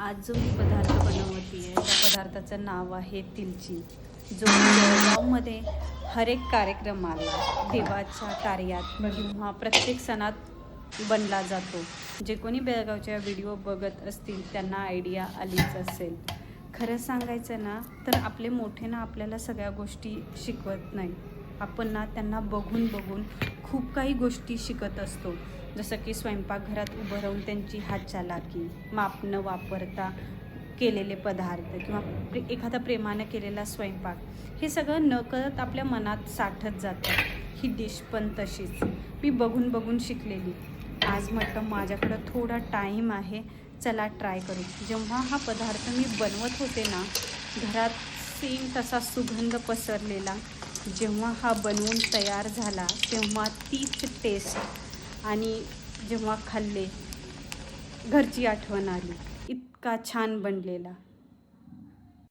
आज जो मी पदार्थ बनवते आहे त्या पदार्थाचं नाव आहे तिलची, जो बेळगावमध्ये हर एक कार्यक्रमाला देवाच्या कार्यात किंवा प्रत्येक सणात बनला जातो. जे कोणी बेळगावच्या व्हिडिओ बघत असतील त्यांना आयडिया आलीच असेल. खरं सांगायचं ना तर आपले मोठे ना आपल्याला सगळ्या गोष्टी शिकवत नाही. आपण ना त्यांना बघून बघून खूप काही गोष्टी शिकत असतो. जसं की स्वयंपाकघरात उभं राहून त्यांची हातचालाकी, माप न वापरता केलेले पदार्थ किंवा एखादा प्रेमानं केलेला स्वयंपाक, हे सगळं नकळत आपल्या मनात साठत जातं. ही डिश पण तशीच मी बघून बघून शिकलेली. आज म्हटलं माझ्याकडं थोडा टाईम आहे, चला ट्राय करू. जेव्हा हा पदार्थ मी बनवत होते ना, घरात सेम तसा सुगंध पसरलेला. जेव्हा हा बनवून तयार झाला तेव्हा तीच टेस्ट आणि जेव्हा खाल्ले घरची आठवण आली. इतका छान बनलेला.